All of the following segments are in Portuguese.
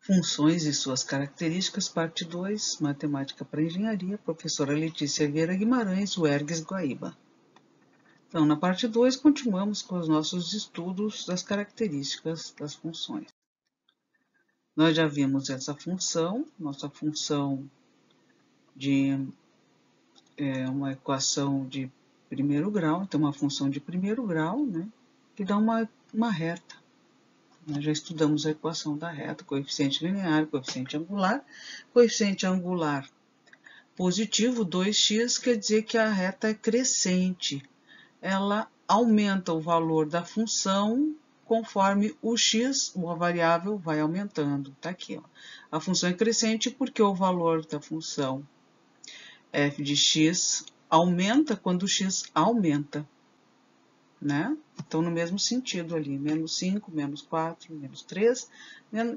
Funções e suas características, parte 2, Matemática para Engenharia, professora Letícia Vieira Guimarães, UERGS Guaíba. Então, na parte 2, continuamos com os nossos estudos das características das funções. Nós já vimos essa função, nossa função de uma equação de primeiro grau, então uma função de primeiro grau, né, que dá uma reta. Nós já estudamos a equação da reta, coeficiente linear, coeficiente angular. Coeficiente angular positivo, 2x, quer dizer que a reta é crescente. Ela aumenta o valor da função conforme o x, a variável, vai aumentando. Tá aqui, ó. A função é crescente porque o valor da função f de x aumenta quando o x aumenta, né? Então, no mesmo sentido ali, menos 5, menos 4, menos 3,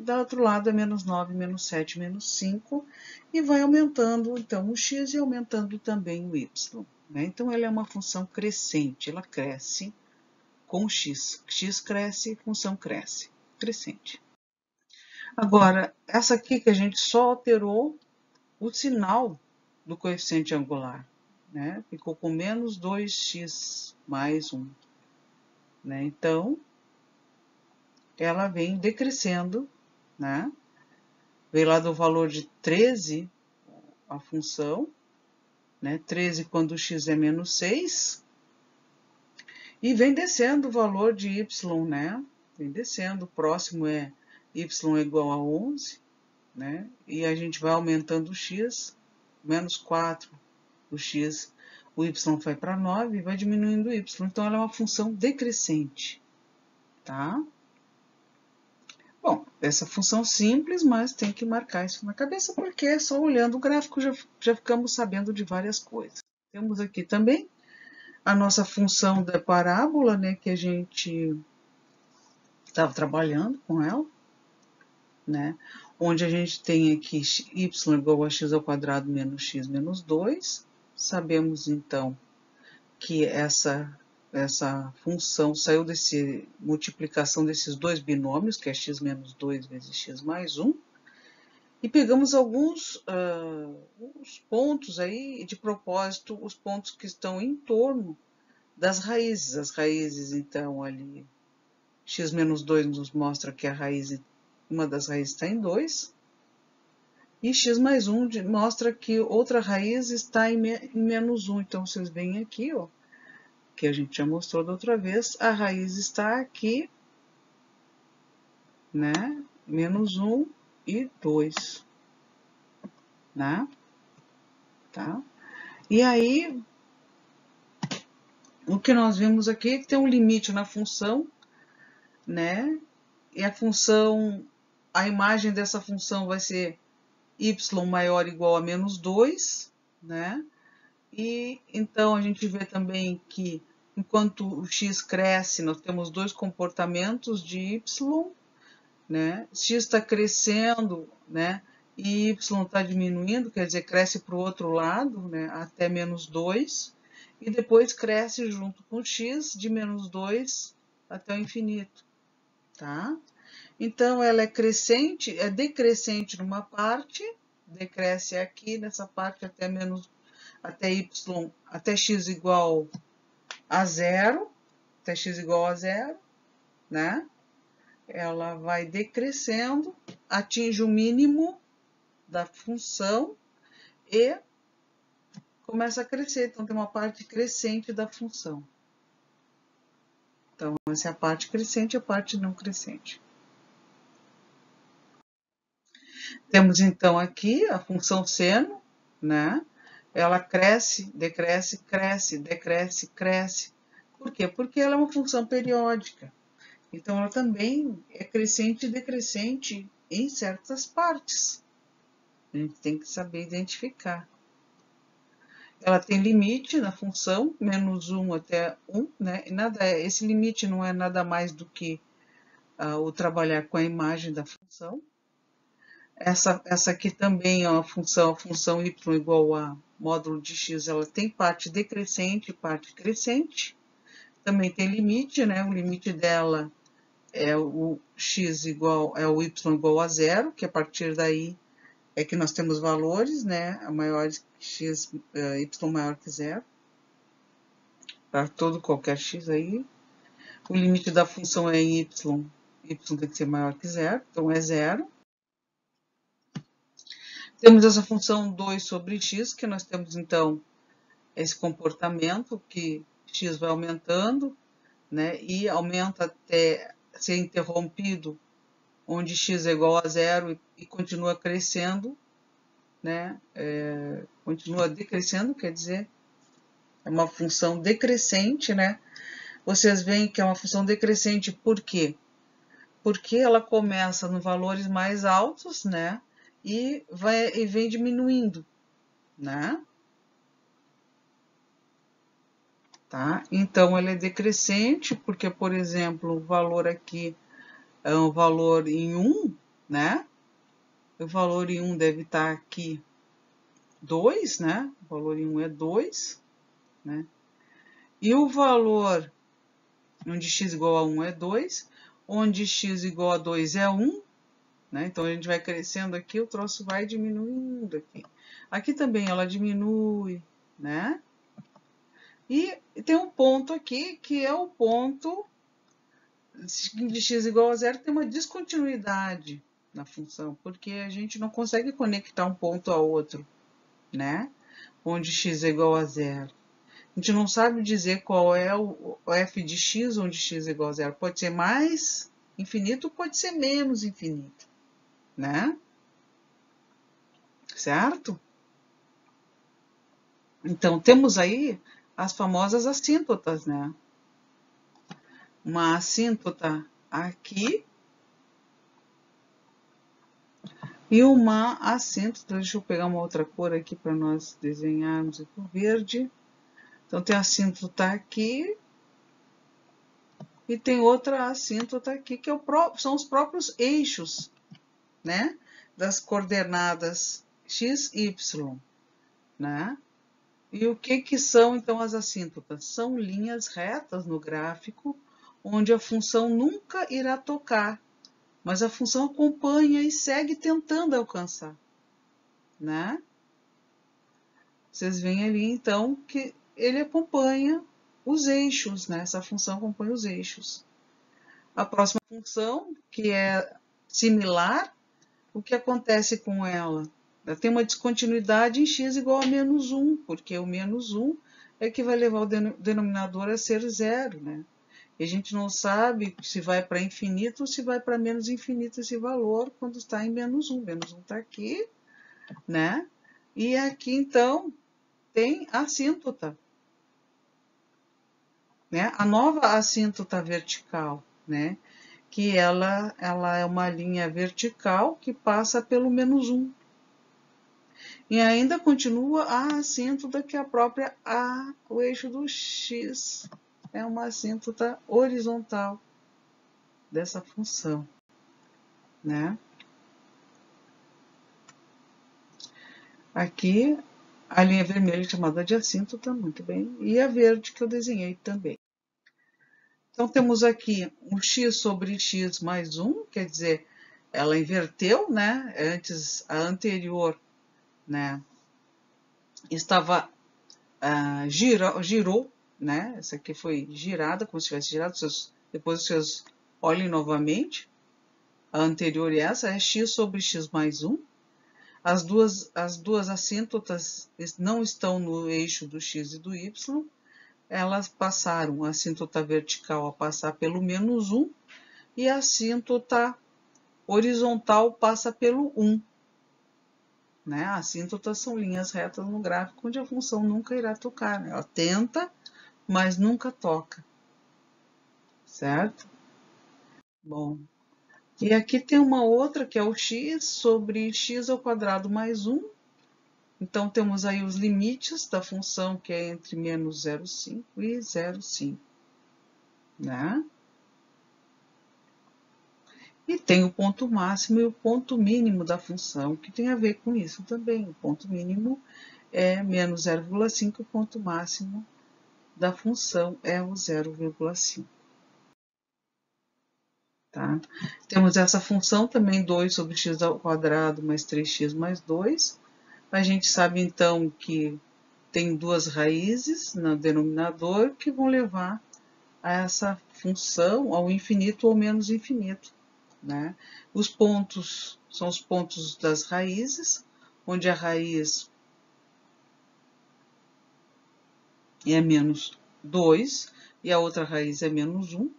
do outro lado é menos 9, menos 7, menos 5, e vai aumentando, então, o x e aumentando também o y, né? Então, ela é uma função crescente, ela cresce com x. X cresce, função cresce, crescente. Agora, essa aqui que a gente só alterou o sinal do coeficiente angular, né? Ficou com menos 2x mais 1. Né? Então, ela vem decrescendo, né? Veio lá do valor de 13 a função, né? 13 quando x é menos 6, e vem descendo o valor de y, né? Vem descendo, o próximo é y igual a 11, né? E a gente vai aumentando o x, menos 4, o x, o y vai para 9 e vai diminuindo o y. Então, ela é uma função decrescente, tá? Bom, essa função simples, mas tem que marcar isso na cabeça, porque só olhando o gráfico já ficamos sabendo de várias coisas. Temos aqui também a nossa função da parábola, né, que a gente estava trabalhando com ela, né, onde a gente tem aqui y igual a x ao quadrado menos x menos 2. Sabemos, então, que essa função saiu desse multiplicação desses dois binômios, que é x menos 2 vezes x mais 1, e pegamos alguns pontos aí, de propósito, os pontos que estão em torno das raízes. As raízes, então, ali, x menos 2 nos mostra que a raiz, uma das raízes está em 2, e x mais 1 mostra que outra raiz está em menos 1. Então, vocês veem aqui, ó, que a gente já mostrou da outra vez, a raiz está aqui, né? Menos 1 e 2, né? Tá? E aí, o que nós vimos aqui é que tem um limite na função, né? E a função, a imagem dessa função vai ser y maior ou igual a menos 2, né? E então a gente vê também que enquanto o x cresce, nós temos dois comportamentos de y, né? X está crescendo, né? E y está diminuindo, quer dizer, cresce para o outro lado, né? Até menos 2, e depois cresce junto com x de menos 2 até o infinito, tá? Então, ela é crescente, é decrescente numa parte, decresce aqui nessa parte até y, até x igual a 0, até x igual a 0, né? Ela vai decrescendo, atinge o mínimo da função e começa a crescer. Então, tem uma parte crescente da função. Então, essa é a parte crescente e a parte não crescente. Temos, então, aqui a função seno, né? Ela cresce, decresce, cresce, decresce, cresce. Por quê? Porque ela é uma função periódica. Então, ela também é crescente e decrescente em certas partes. A gente tem que saber identificar. Ela tem limite na função, menos 1 até 1, né? Esse limite não é nada mais do que o trabalhar com a imagem da função. Essa aqui também é a função y igual a módulo de x, ela tem parte decrescente e parte crescente. Também tem limite, né? O limite dela é o x igual, é o y igual a zero, que a partir daí é que nós temos valores, né, maiores que x, y maior que zero, para todo qualquer x aí. O limite da função é em y, y tem que ser maior que zero, então é zero. Temos essa função 2 sobre x, que nós temos então esse comportamento que x vai aumentando, né, e aumenta até ser interrompido, onde x é igual a zero e continua crescendo, né, continua decrescendo, quer dizer, é uma função decrescente, né? Vocês veem que é uma função decrescente por quê? Porque ela começa nos valores mais altos, né, e vem diminuindo, né? Tá? Então, ela é decrescente, porque, por exemplo, o valor aqui é um valor em 1, né? O valor em 1 deve estar aqui 2, né? O valor em 1 é 2, né? E o valor onde x igual a 1 é 2, onde x igual a 2 é 1, né? Então, a gente vai crescendo aqui, o troço vai diminuindo aqui. Aqui também ela diminui, né? E tem um ponto aqui, que é o ponto de x igual a zero, tem uma descontinuidade na função, porque a gente não consegue conectar um ponto a outro, né? Onde x é igual a zero. A gente não sabe dizer qual é o f de x onde x é igual a zero. Pode ser mais infinito, pode ser menos infinito, né? Certo? Então, temos aí as famosas assíntotas, né? Uma assíntota aqui e uma assíntota. Deixa eu pegar uma outra cor aqui para nós desenharmos aqui, o verde. Então, tem a assíntota aqui e tem outra assíntota aqui, que são os próprios eixos, né? Das coordenadas x, y, né? E o que são, então, as assíntotas? São linhas retas no gráfico, onde a função nunca irá tocar, mas a função acompanha e segue tentando alcançar, né? Vocês veem ali, então, que ele acompanha os eixos, né? Essa função acompanha os eixos. A próxima função, que é similar, o que acontece com ela? Ela tem uma descontinuidade em x igual a menos 1, porque o menos 1 é que vai levar o denominador a ser zero, né? E a gente não sabe se vai para infinito ou se vai para menos infinito esse valor quando está em menos 1. Menos 1 está aqui, né? E aqui, então, tem a assíntota, né? A nova assíntota vertical, né? Que ela é uma linha vertical que passa pelo menos 1. E ainda continua a assíntota que é a própria o eixo do x. É uma assíntota horizontal dessa função, né? Aqui, a linha vermelha chamada de assíntota, muito bem, e a verde que eu desenhei também. Então, temos aqui um x sobre x mais 1, quer dizer, ela inverteu, né? Antes, a anterior, né? Estava, girou, né? Essa aqui foi girada, como se tivesse girado. Depois vocês olhem novamente. A anterior e essa é x sobre x mais 1. As duas assíntotas não estão no eixo do x e do y. Elas passaram, a assíntota vertical a passar pelo menos 1 e a assíntota horizontal passa pelo 1. Né? As assíntotas são linhas retas no gráfico onde a função nunca irá tocar. Né? Ela tenta, mas nunca toca. Certo? Bom, e aqui tem uma outra que é o x sobre x ao quadrado mais 1. Então, temos aí os limites da função, que é entre menos 0,5 e 0,5. Né? E tem o ponto máximo e o ponto mínimo da função, que tem a ver com isso também. O ponto mínimo é menos 0,5, o ponto máximo da função é o 0,5. tá? Temos essa função também, 2 sobre x ao quadrado mais 3x mais 2. A gente sabe, então, que tem duas raízes no denominador que vão levar a essa função ao infinito ou menos infinito, né? Os pontos são os pontos das raízes, onde a raiz é menos 2 e a outra raiz é menos 1,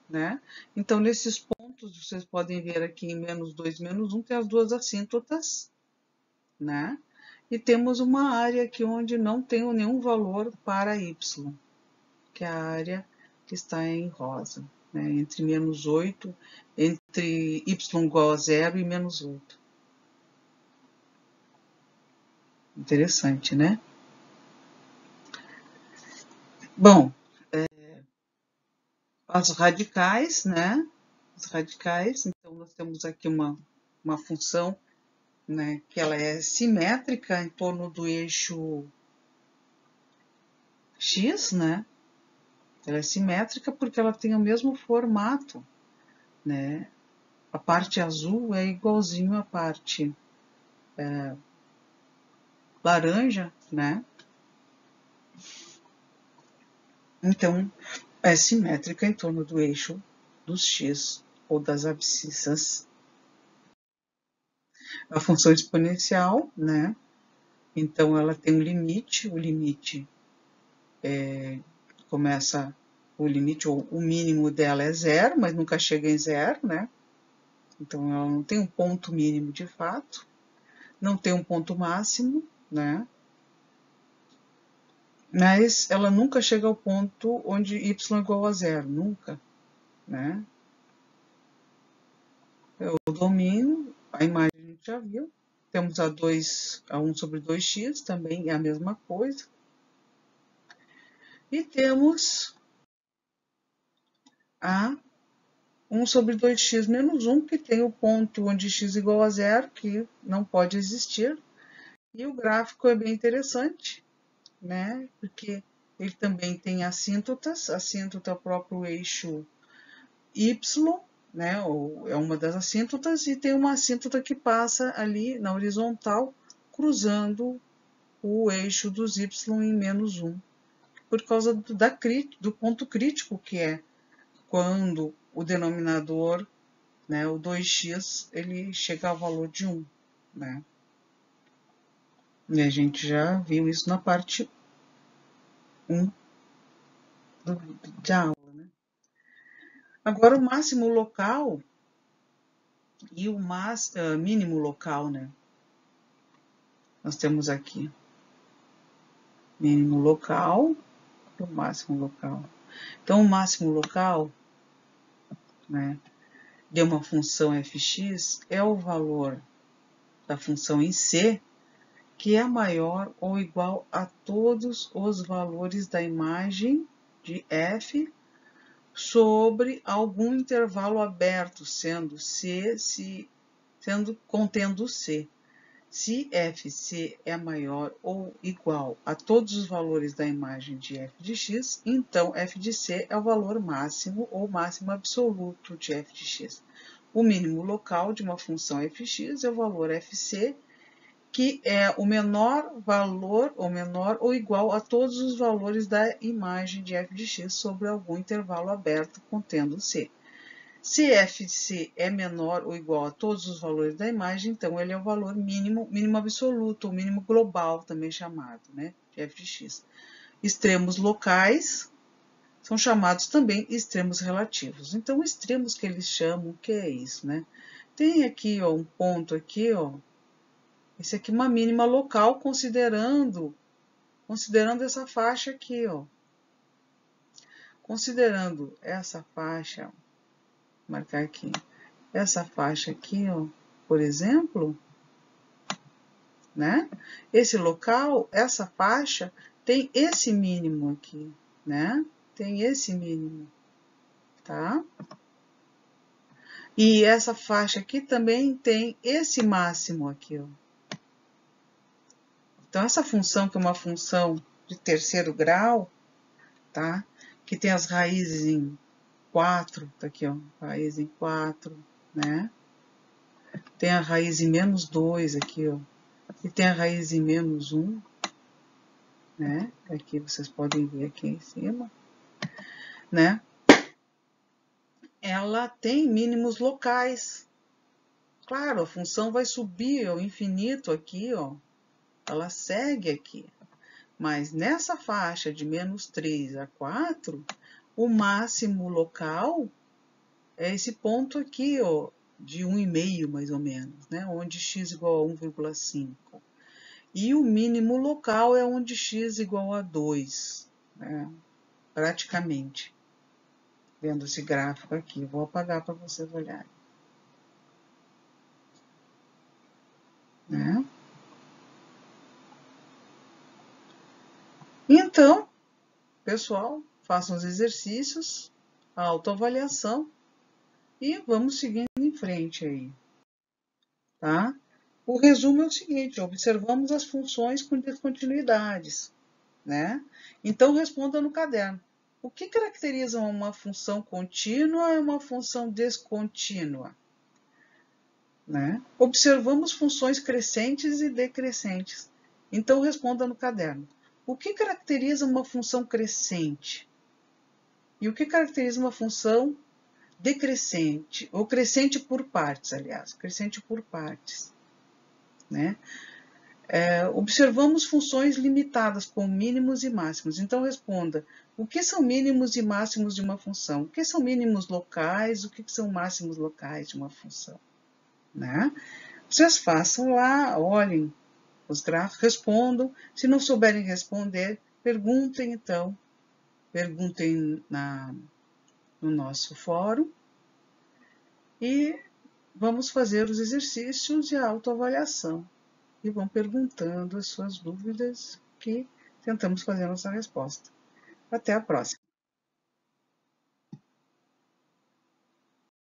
né? Então, nesses pontos, vocês podem ver aqui em menos 2, menos 1, tem as duas assíntotas, né? E temos uma área aqui onde não tem nenhum valor para y, que é a área que está em rosa, né? Entre menos 8, entre y igual a 0 e menos 8. Interessante, né? Bom, as radicais, né? As radicais, então nós temos aqui uma função, né, que ela é simétrica em torno do eixo x, né? Ela é simétrica porque ela tem o mesmo formato, né? A parte azul é igualzinho à parte laranja, né? Então, é simétrica em torno do eixo dos x ou das abscissas. A função exponencial, né? Então, ela tem um limite, o limite começa, o limite, ou o mínimo dela é 0, mas nunca chega em 0, né? Então, ela não tem um ponto mínimo de fato, não tem um ponto máximo, né? Mas ela nunca chega ao ponto onde y é igual a 0, nunca, né? Eu domino, a imagem a gente já viu. Temos a 1 sobre 2x, também é a mesma coisa. E temos a 1 sobre 2x menos 1, que tem o ponto onde x é igual a 0, que não pode existir. E o gráfico é bem interessante, né? Porque ele também tem assíntotas, assíntota é o próprio eixo y, né? Ou é uma das assíntotas, e tem uma assíntota que passa ali na horizontal, cruzando o eixo dos y em menos 1, por causa do ponto crítico, que é quando o denominador, né, o 2x, ele chega ao valor de 1, né? E a gente já viu isso na parte 1 de aula, né? Agora, o máximo local e o mínimo local, né? Nós temos aqui mínimo local e o máximo local. Então, o máximo local, né, de uma função fx é o valor da função em C, que é maior ou igual a todos os valores da imagem de f sobre algum intervalo aberto, contendo C. Se fc é maior ou igual a todos os valores da imagem de f de x, então f de c é o valor máximo ou máximo absoluto de f de x. O mínimo local de uma função fx é o valor fc, que é o menor valor, ou menor ou igual a todos os valores da imagem de f de x sobre algum intervalo aberto contendo c. Se fc é menor ou igual a todos os valores da imagem, então ele é o valor mínimo absoluto, ou mínimo global, também chamado, né, de f de x. Extremos locais são chamados também extremos relativos. Então, extremos que eles chamam, o que é isso, né? Tem aqui, ó, um ponto aqui, ó. Esse aqui é uma mínima local, considerando essa faixa aqui, ó. Considerando essa faixa, vou marcar aqui, essa faixa aqui, ó, por exemplo, né? Esse local, essa faixa, tem esse mínimo aqui, né? Tem esse mínimo, tá? E essa faixa aqui também tem esse máximo aqui, ó. Então, essa função, que é uma função de terceiro grau, tá? Que tem as raízes em 4, tá aqui, ó, raiz em 4, né? Tem a raiz em menos 2 aqui, ó. E tem a raiz em menos 1, né? Aqui vocês podem ver aqui em cima, né? Ela tem mínimos locais. Claro, a função vai subir ao infinito aqui, ó. Ela segue aqui. Mas nessa faixa de menos 3 a 4, o máximo local é esse ponto aqui, ó, de 1,5 mais ou menos, né? Onde x igual a 1,5. E o mínimo local é onde x igual a 2, né? Praticamente. Vendo esse gráfico aqui, vou apagar para vocês olharem. Né? Então, pessoal, façam os exercícios, a autoavaliação e vamos seguindo em frente aí. Tá? O resumo é o seguinte: observamos as funções com descontinuidades, né? Então, responda no caderno. O que caracteriza uma função contínua e uma função descontínua? Né? Observamos funções crescentes e decrescentes. Então, responda no caderno. O que caracteriza uma função crescente? E o que caracteriza uma função decrescente? Ou crescente por partes, aliás. Crescente por partes. Né? Observamos funções limitadas com mínimos e máximos. Então, responda. O que são mínimos e máximos de uma função? O que são mínimos locais? O que são máximos locais de uma função? Né? Vocês façam lá, olhem os gráficos, respondam. Se não souberem responder, perguntem então. Perguntem no nosso fórum. E vamos fazer os exercícios de autoavaliação. E vão perguntando as suas dúvidas que tentamos fazer a nossa resposta. Até a próxima!